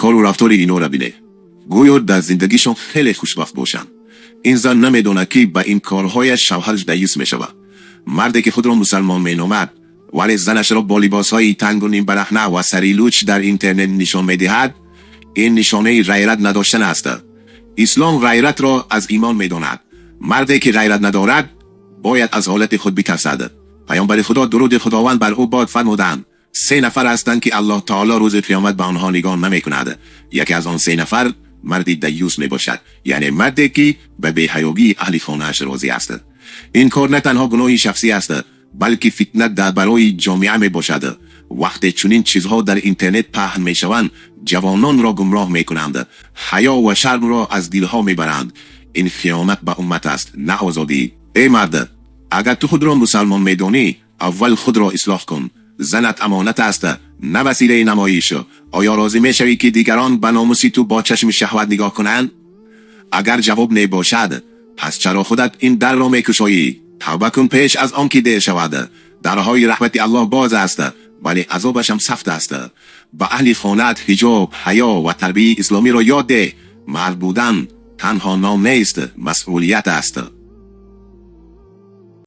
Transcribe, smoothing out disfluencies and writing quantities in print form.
کار و رفتار اینا را بینه. گویا در زندگیشون خیلی خوشبخت باشن. این زن نمیدونه که با این کارهایش شوهرش دیوس میشود. مردی که خود را مسلمان مینامد ولی زنش را با لباسهای تنگ و نیم برهنه و سریلوچ در اینترنت نشان میدهد، این نشانه غیرت نداشتن است. اسلام غیرت را از ایمان میداند. مردی که غیرت ندارد باید از حالت خود بترسد. پیامبر خدا درود خداوند بر او باد فرمودند 3 نفر هستند که الله تعالی روز قیامت به آنها نگاه نمیکند. یکی از آن 3 نفر مردی دیوس می باشد، یعنی مردی که به بی‌حیایی اهل خانه‌اش راضی است. این کار نه تنها گناهی شخصی است بلکه فتنه در برای جامعه می باشد. وقتی چنین چیزها در اینترنت پهن می شوند جوانان را گمراه می کنند، حیا و شرم را از دلها می برند. این خیانت به امت است، نه آزادی. ای مرد، اگر تو خود را مسلمان می دانی اول خود را اصلاح کن. زنت امانت است، نه وسیله نمایش. آیا راضی می شوی که دیگران به ناموس تو با چشم شهوت نگاه کنند؟ اگر جواب نه باشد پس چرا خودت این در را می کشایی؟ توبه کن پیش از آن که دیر شود. درهای رحمت الله باز است ولی عذابش هم سخت است. به اهل خانه‌ات حجاب، حیا و تربیت اسلامی را یاد ده. مرد بودن تنها نام نیست، مسئولیت است.